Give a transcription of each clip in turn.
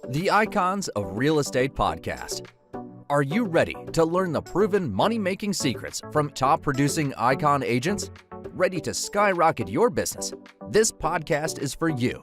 The Icons of Real Estate Podcast. Are you ready to learn the proven money-making secrets from top-producing Icon agents? Ready to skyrocket your business? This podcast is for you.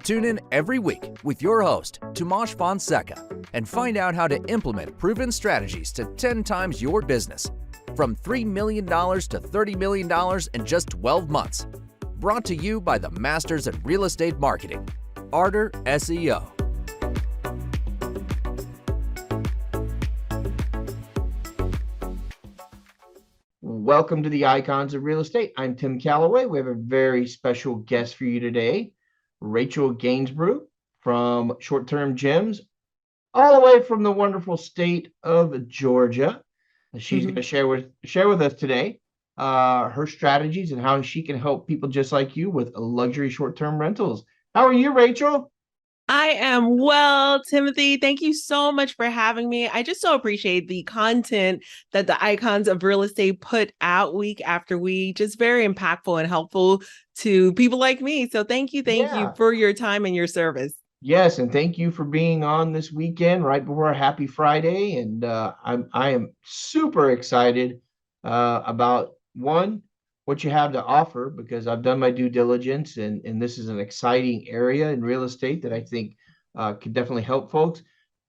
Tune in every week with your host, Tomasz Fonseca, and find out how to implement proven strategies to 10 times your business. From $3 million to $30 million in just 12 months. Brought to you by the Masters at Real Estate Marketing, Arter SEO. Welcome to the Icons of Real Estate. I'm Tim Calloway. We have a very special guest for you today, Rachel Gainsbrugh from Short Term Gems, all the way from the wonderful state of Georgia. She's going to share with us today her strategies and how she can help people just like you with luxury short-term rentals. How are you, Rachel? I am well, Timothy. Thank you so much for having me. I just so appreciate the content that the Icons of Real Estate put out week after week. Just very impactful and helpful to people like me. So thank you for your time and your service. Yes, and thank you for being on this weekend right before Happy Friday. And I am super excited about what you have to offer, because I've done my due diligence, and this is an exciting area in real estate that I think could definitely help folks.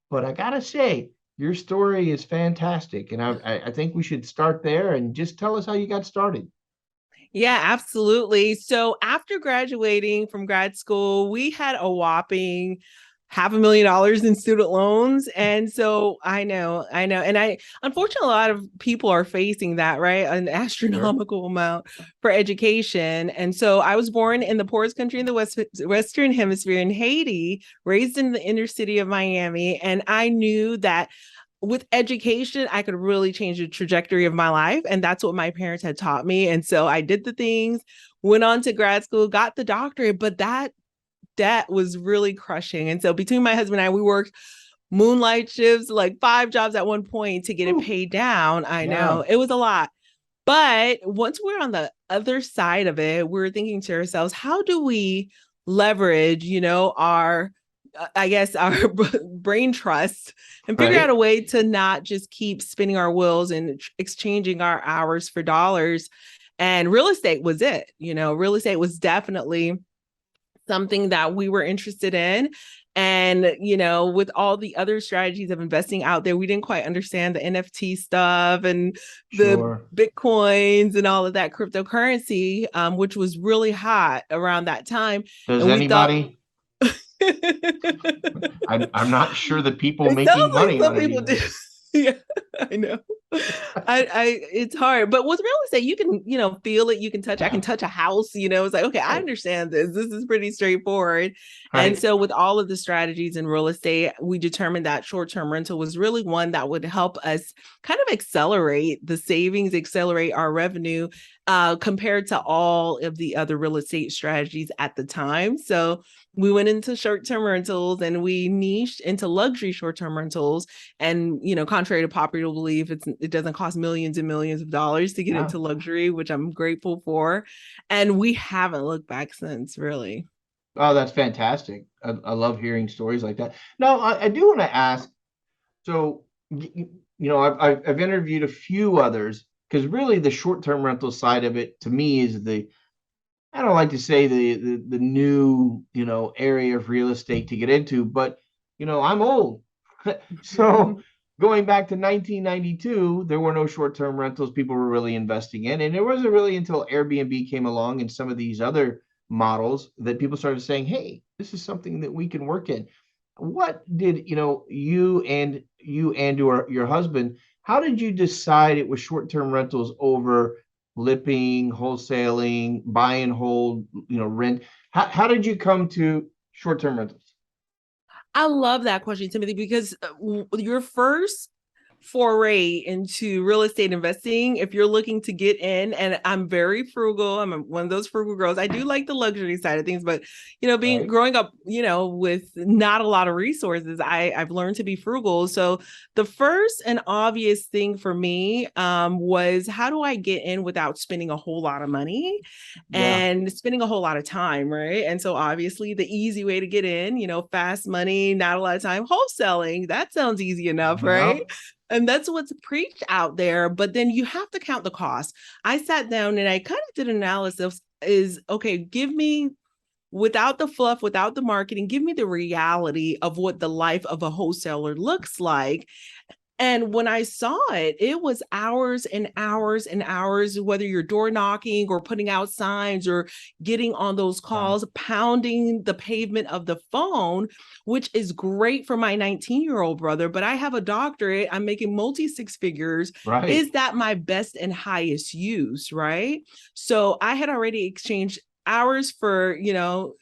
But I gotta say, your story is fantastic, and I think we should start there and just tell us how you got started. Yeah, absolutely. So after graduating from grad school, we had a whopping $500,000 in student loans. And so I know. And unfortunately, a lot of people are facing that, right? An astronomical amount for education. And so I was born in the poorest country in the Western Hemisphere, in Haiti, raised in the inner city of Miami. And I knew that with education, I could really change the trajectory of my life. And that's what my parents had taught me. And so I did the things, went on to grad school, got the doctorate, but that debt was really crushing. And so between my husband and I, we worked moonlight shifts, like 5 jobs at one point to get it paid down. I know it was a lot. But once we're on the other side of it, we're thinking to ourselves, how do we leverage, our brain trust and figure out a way to not just keep spinning our wheels and exchanging our hours for dollars. And real estate was it. Real estate was definitely something that we were interested in. And, with all the other strategies of investing out there, we didn't quite understand the NFT stuff and the Bitcoins and all of that cryptocurrency, which was really hot around that time. Does anybody? I'm not sure the people making money on it. Do. Yeah, I know. It's hard, but with real estate, you can, feel it, you can touch. I can touch a house. It's like, okay, I understand this. This is pretty straightforward. Right. And so, with all of the strategies in real estate, we determined that short-term rental was really one that would help us kind of accelerate the savings, accelerate our revenue, compared to all of the other real estate strategies at the time. So we went into short-term rentals and we niched into luxury short-term rentals. And, contrary to popular belief, it doesn't cost millions and millions of dollars to get into luxury, which I'm grateful for. And we haven't looked back since, really. Oh, that's fantastic. I love hearing stories like that. Now, I do want to ask, so, I've interviewed a few others, because really the short-term rental side of it to me is I don't like to say the new, area of real estate to get into, but, I'm old. So going back to 1992, there were no short-term rentals people were really investing in. And it wasn't really until Airbnb came along and some of these other models that people started saying, hey, this is something that we can work in. What did, you and your husband, how did you decide it was short-term rentals over flipping, wholesaling, buy and hold, rent? How did you come to short-term rentals? I love that question, Timothy, because your first foray into real estate investing, if you're looking to get in, and I'm very frugal, I'm one of those frugal girls. I do like the luxury side of things, but growing up, with not a lot of resources, I've learned to be frugal. So the first and obvious thing for me was, how do I get in without spending a whole lot of money and spending a whole lot of time, right? And so obviously the easy way to get in, fast money, not a lot of time, wholesaling. That sounds easy enough, right? And that's what's preached out there. But then you have to count the cost. I sat down and I kind of did an analysis okay, give me, without the fluff, without the marketing, give me the reality of what the life of a wholesaler looks like. And when I saw it, it was hours and hours and hours, whether you're door knocking or putting out signs or getting on those calls, pounding the pavement of the phone, which is great for my 19-year-old brother. But I have a doctorate. I'm making multi-six figures. Right. Is that my best and highest use? Right. So I had already exchanged hours for,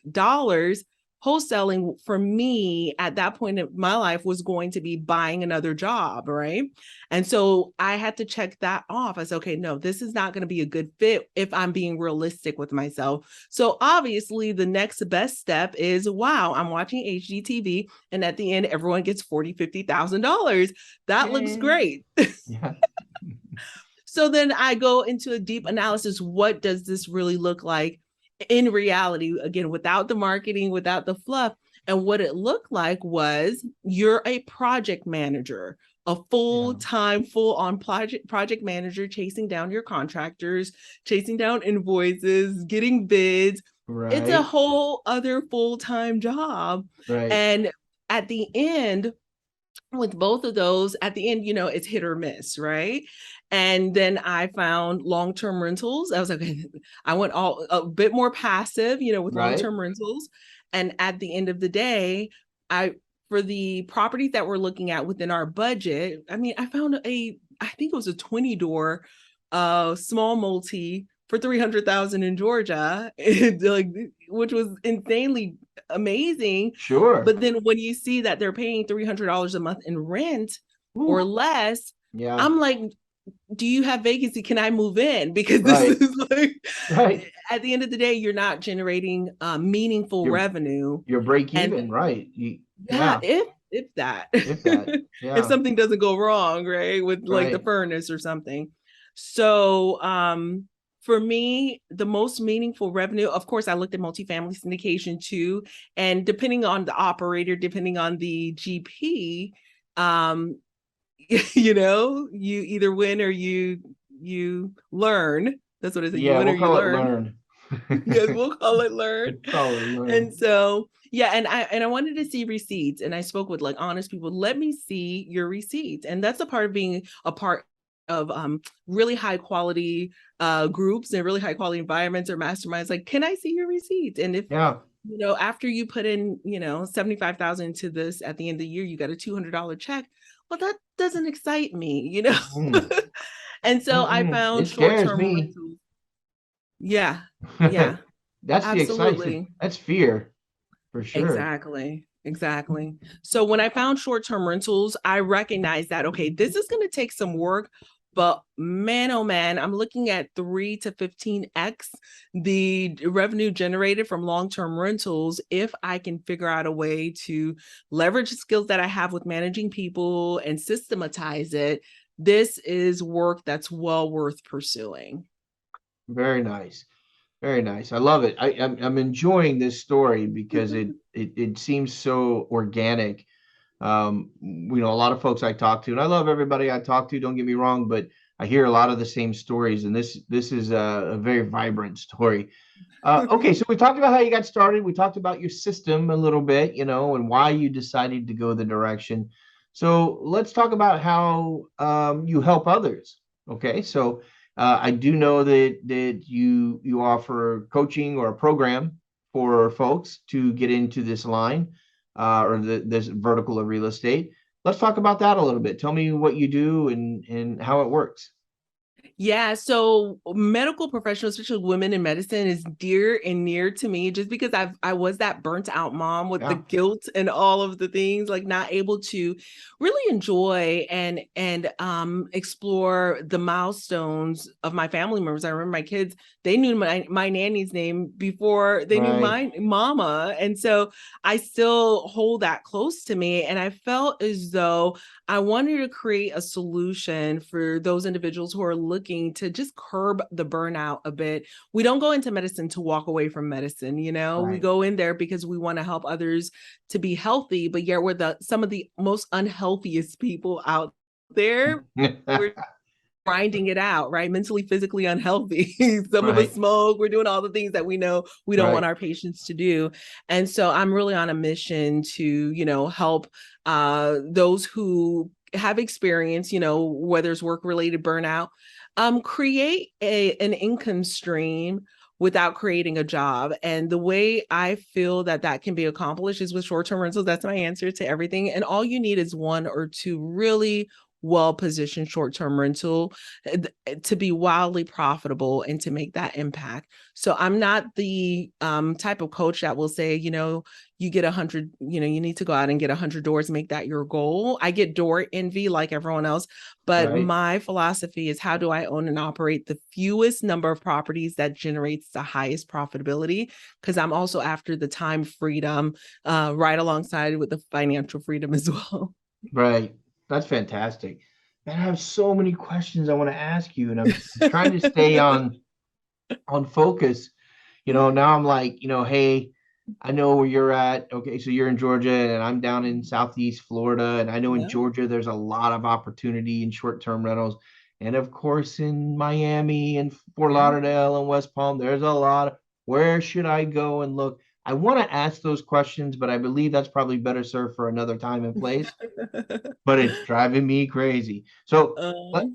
dollars. Wholesaling for me at that point in my life was going to be buying another job, right? And so I had to check that off. I said, okay, no, this is not going to be a good fit if I'm being realistic with myself. So obviously the next best step is, wow, I'm watching HGTV, and at the end, everyone gets $40,000, $50,000. That looks great. Yeah. So then I go into a deep analysis. What does this really look like in reality, again, without the marketing, without the fluff? And what it looked like was, you're a project manager, a full-time, full-on project manager, chasing down your contractors, chasing down invoices, getting bids. Right. It's a whole other full-time job. Right. And at the end, with both of those, at the end, it's hit or miss, right? And then I found long-term rentals. I was like, I went a bit more passive, with long-term rentals. And at the end of the day, for the properties that we're looking at within our budget, I found I think it was a 20-door small multi for $300,000 in Georgia, which was insanely amazing. Sure. But then when you see that they're paying $300 a month in rent or less, I'm like, do you have vacancy? Can I move in? Because this is at the end of the day, you're not generating meaningful revenue. You're break even, right? If that, if something doesn't go wrong, right, with like the furnace or something. So for me, the most meaningful revenue, of course, I looked at multifamily syndication too. And depending on the operator, depending on the GP, you either win or you learn. That's what it is. You win or you learn. Yes, we'll call it learn. And so, and I wanted to see receipts, and I spoke with like honest people. Let me see your receipts. And that's a part of being a part of really high quality groups and really high quality environments or masterminds. Like, can I see your receipts? And if after you put in $75,000 into this, at the end of the year you got a $200 check, well, that doesn't excite me, And so I found short-term rentals. Yeah. That's the excitement. That's fear, for sure. Exactly. So when I found short-term rentals, I recognized that, okay, this is going to take some work, but man, oh man, I'm looking at 3 to 15x the revenue generated from long-term rentals if I can figure out a way to leverage the skills that I have with managing people and systematize it. This is work that's well worth pursuing. Very nice. Very nice. I love it. I'm enjoying this story because it seems so organic. A lot of folks I talk to, and I love everybody I talk to, don't get me wrong, but I hear a lot of the same stories, and this is a very vibrant story. Okay, so we talked about how you got started. We talked about your system a little bit, and why you decided to go the direction. So let's talk about how you help others. Okay, so I do know that you offer coaching or a program for folks to get into this line or this vertical of real estate. Let's talk about that a little bit. Tell me what you do and how it works. Yeah, so medical professionals, especially women in medicine, is dear and near to me just because I was that burnt out mom with the Yeah. guilt and all of the things, like not able to really enjoy and explore the milestones of my family members. I remember my kids, they knew my nanny's name before they knew Right. my mama. And so I still hold that close to me. And I felt as though I wanted to create a solution for those individuals who are looking to just curb the burnout a bit. We don't go into medicine to walk away from medicine, we Right. go in there because we want to help others to be healthy, but yet we're some of the most unhealthiest people out there. We're grinding it out, right? Mentally, physically unhealthy. Some of us Right. smoke. We're doing all the things that we know we don't want Right. our patients to do. And so I'm really on a mission to, help those who have experience, whether it's work related burnout, create an income stream without creating a job. And the way I feel that that can be accomplished is with short-term rentals. That's my answer to everything. And all you need is one or two really well-positioned short-term rental to be wildly profitable and to make that impact. So I'm not the type of coach that will say, you get 100, you need to go out and get 100 doors, make that your goal. I get door envy like everyone else, but Right. my philosophy is, how do I own and operate the fewest number of properties that generates the highest profitability? Because I'm also after the time freedom, right alongside with the financial freedom as well. Right. That's fantastic. Man, I have so many questions I want to ask you, and I'm trying to stay on focus. Now I'm like, hey, I know where you're at. Okay, so you're in Georgia, and I'm down in Southeast Florida, and I know in Yeah. Georgia there's a lot of opportunity in short-term rentals, and of course in Miami and Fort Yeah. Lauderdale and West Palm, there's a lot of where should I go and look? I want to ask those questions, but I believe that's probably better served for another time and place. But it's driving me crazy. So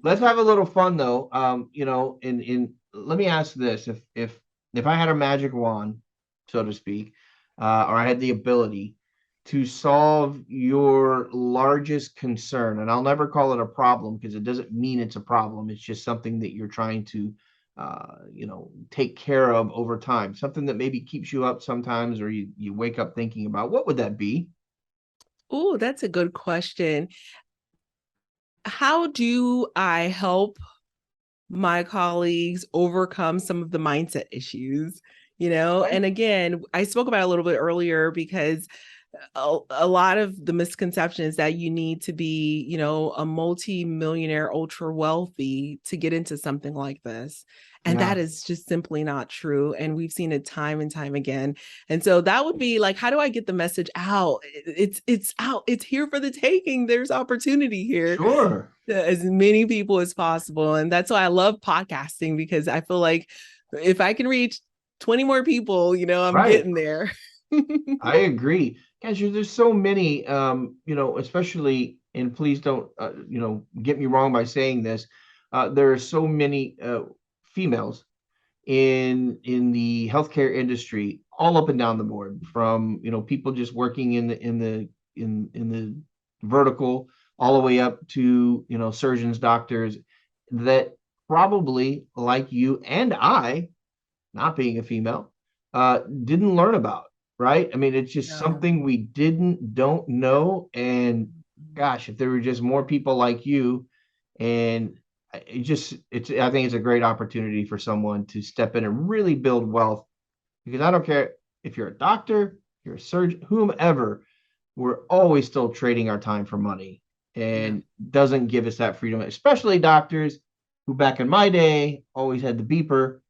let's have a little fun though. In let me ask this: if I had a magic wand, so to speak, or I had the ability to solve your largest concern, and I'll never call it a problem because it doesn't mean it's a problem. It's just something that you're trying to, take care of over time. Something that maybe keeps you up sometimes, or you wake up thinking about. What would that be? Oh, that's a good question. How do I help my colleagues overcome some of the mindset issues? Right. And again, I spoke about it a little bit earlier because a lot of the misconception is that you need to be, a multi-millionaire, ultra wealthy to get into something like this. And Yeah. that is just simply not true. And we've seen it time and time again. And so that would be like, how do I get the message out? It's out. It's here for the taking. There's opportunity here Sure. to as many people as possible. And that's why I love podcasting, because I feel like if I can reach 20 more people, I'm Right. getting there. I agree. Gosh, there's so many, especially, and please don't, get me wrong by saying this. There are so many females in the healthcare industry, all up and down the board, from people just working in the vertical, all the way up to surgeons, doctors, that probably like you and I, not being a female, didn't learn about, right? I mean, it's just No. something we don't know. And gosh, if there were just more people like you, and I think it's a great opportunity for someone to step in and really build wealth, because I don't care if you're a doctor, you're a surgeon, whomever, we're always still trading our time for money, Yeah. and doesn't give us that freedom, especially doctors who back in my day always had the beeper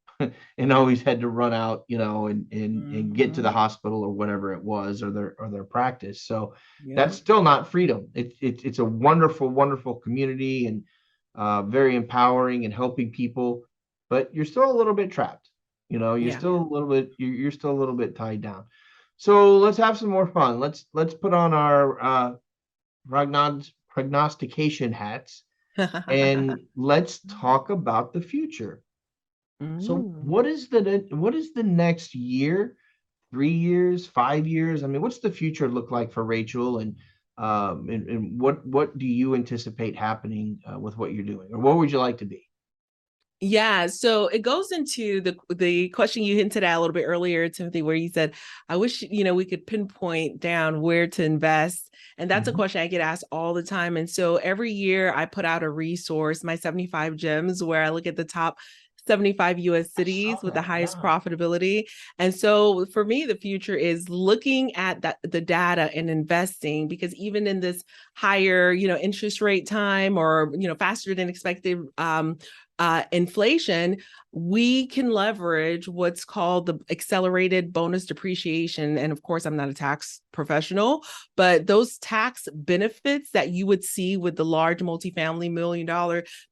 and always had to run out, and get to the Mhm. hospital or whatever it was, or their practice. So that's Yeah. still not freedom. It's a wonderful, wonderful community, and very empowering and helping people, but you're still a little bit trapped. You're Yeah. still a little bit you're still a little bit tied down. So let's have some more fun. Let's put on our prognostication hats, and let's talk about the future. So Mm. what is the next year, 3 years, 5 years? I mean, what's the future look like for Rachel, and what do you anticipate happening with what you're doing, or what would you like to be? Yeah, so it goes into the question you hinted at a little bit earlier, Timothy, where you said, "I wish we could pinpoint down where to invest," and that's a Mhm. question I get asked all the time. And so every year I put out a resource, my 75 gems, where I look at the top 75 US I saw cities with the that. highest Yeah. profitability. And so for me, the future is looking at the data and investing, because even in this higher, interest rate time, or faster than expected inflation, we can leverage what's called the accelerated bonus depreciation. And of course, I'm not a tax professional, but those tax benefits that you would see with the large multifamily $1 million,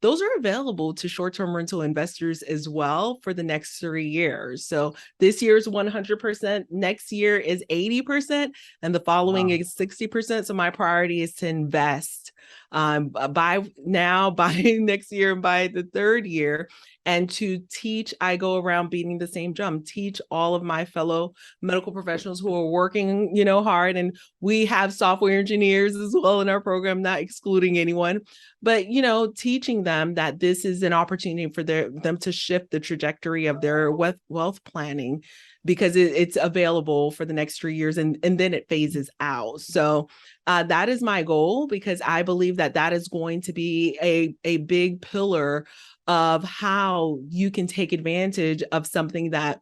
those are available to short-term rental investors as well for the next 3 years. So this year's 100%, next year is 80%, and the following Wow. is 60%. So my priority is to invest by now, by next year, and by the third year, and to teach. I go around beating the same drum, teach all of my fellow medical professionals who are working, hard. And we have software engineers as well in our program, not excluding anyone, but, teaching them that this is an opportunity for them to shift the trajectory of their wealth planning, because it's available for the next 3 years, and then it phases out. So that is my goal, because I believe that is going to be a big pillar of how you can take advantage of something that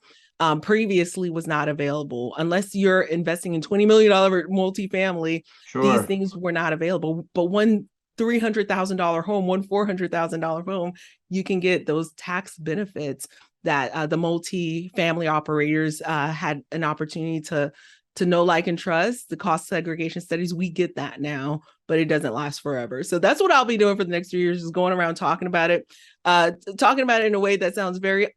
previously was not available. Unless you're investing in $20 million multifamily, these Sure. things were not available. But one $300,000 home, one $400,000 home, you can get those tax benefits that the multi-family operators had an opportunity to know, like, and trust. The cost segregation studies, we get that now, but it doesn't last forever. So that's what I'll be doing for the next 3 years, is going around talking about it in a way that sounds very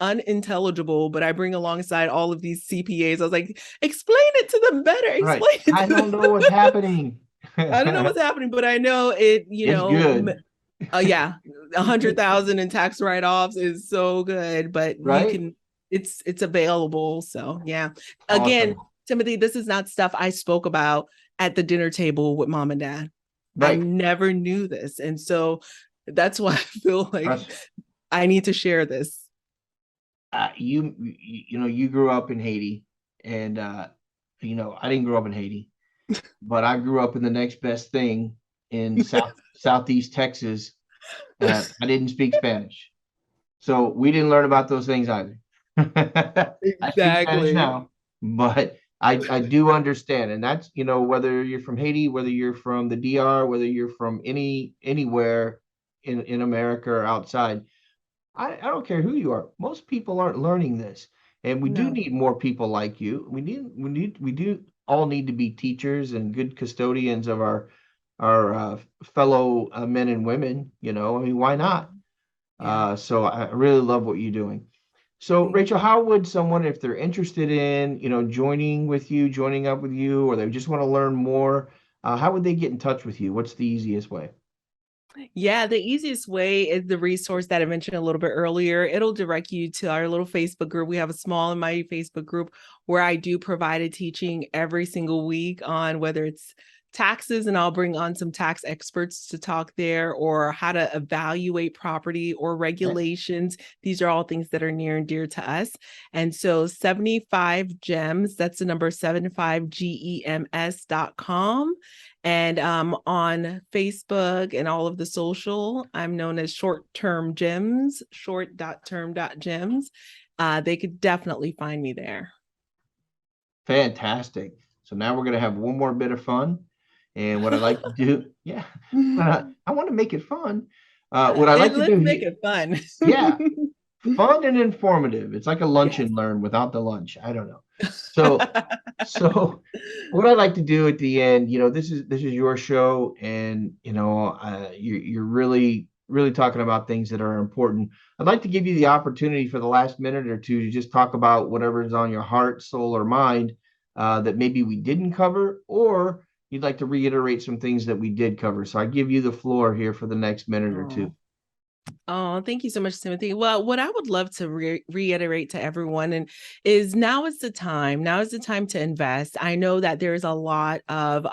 unintelligible, but I bring alongside all of these CPAs. I was like, explain it to them better. Right. Explain it I to don't them. know what's happening. I don't know what's happening, but I know it, It's good. yeah, 100,000 in tax write-offs is so good, but you Right? can, it's available. So yeah. Again, Awesome. Timothy, this is not stuff I spoke about at the dinner table with mom and dad. I Right. never knew this. And so that's why I feel like Trust- I need to share this. you grew up in Haiti, and I didn't grow up in Haiti, but I grew up in the next best thing in Southeast Texas. I didn't speak Spanish, so we didn't learn about those things either. I speak Spanish Exactly. now, but I do understand, and that's whether you're from Haiti, whether you're from the DR, whether you're from anywhere in America or outside. I don't care who you are. Most people aren't learning this, and we do No. need more people like you. We do all need to be teachers and good custodians of our fellow men and women. I mean, why not? Yeah. So I really love what you're doing. So Thank Rachel, you. how would someone, if they're interested in, joining up with you, or they just want to learn more, how would they get in touch with you? What's the easiest way? Yeah, the easiest way is the resource that I mentioned a little bit earlier. It'll direct you to our little Facebook group. We have a small and mighty Facebook group where I do provide a teaching every single week on whether it's taxes, and I'll bring on some tax experts to talk there, or how to evaluate property or Okay. regulations. These are all things that are near and dear to us. And so 75 gems, that's the number 75gems.com. And on Facebook and all of the social, I'm known as short-term gems, short.term.gems. They could definitely find me there. Fantastic. So now we're going to have one more bit of fun. And what I like to do, yeah, I want to make it fun. What I like And to let's do make here, it fun. yeah, fun and informative. It's like a lunch Yes. and learn without the lunch. I don't know. So, so what I like to do at the end, this is your show, and you're really talking about things that are important. I'd like to give you the opportunity for the last minute or two to just talk about whatever's on your heart, soul, or mind that maybe we didn't cover, or you'd like to reiterate some things that we did cover. So I give you the floor here for the next minute or two. Oh, Oh, thank you so much, Timothy. Well, what I would love to reiterate to everyone and is now is the time. Now is the time to invest. I know that there's a lot of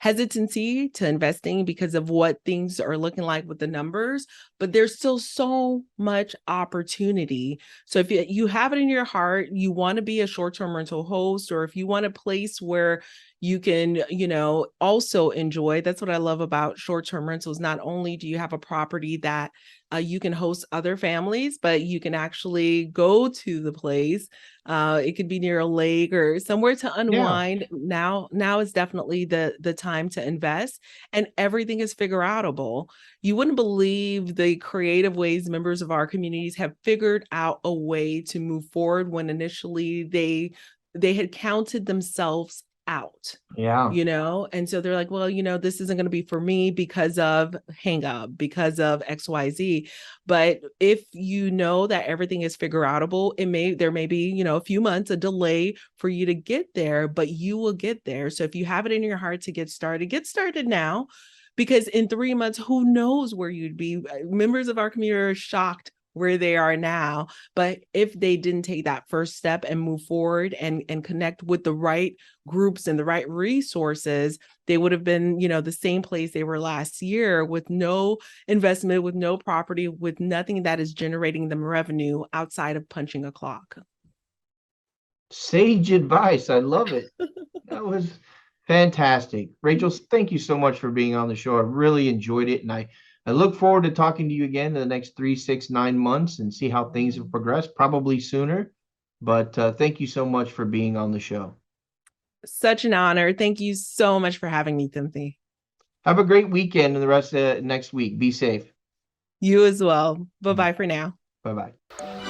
hesitancy to investing because of what things are looking like with the numbers, but there's still so much opportunity. So if you have it in your heart, you want to be a short-term rental host, or if you want a place where you can, also enjoy. That's what I love about short-term rentals. Not only do you have a property that you can host other families, but you can actually go to the place. It could be near a lake or somewhere to unwind. Now is definitely the time to invest, and everything is figure outable. You wouldn't believe the creative ways members of our communities have figured out a way to move forward when initially they had counted themselves out. Yeah. And so they're like, well, this isn't going to be for me because of hang up, because of XYZ. But if you know that everything is figure outable, there may be, a few months, a delay for you to get there, but you will get there. So if you have it in your heart to get started now, because in 3 months, who knows where you'd be. Members of our community are shocked where they are now. But if they didn't take that first step and move forward and connect with the right groups and the right resources, they would have been, the same place they were last year, with no investment, with no property, with nothing that is generating them revenue outside of punching a clock. Sage advice. I love it. That was fantastic. Rachel, thank you so much for being on the show. I really enjoyed it. And I look forward to talking to you again in the next 3, 6, 9 months and see how things have progressed, probably sooner. But thank you so much for being on the show. Such an honor. Thank you so much for having me, Timothy. Have a great weekend and the rest of next week. Be safe. You as well. Bye-bye for now. Bye-bye.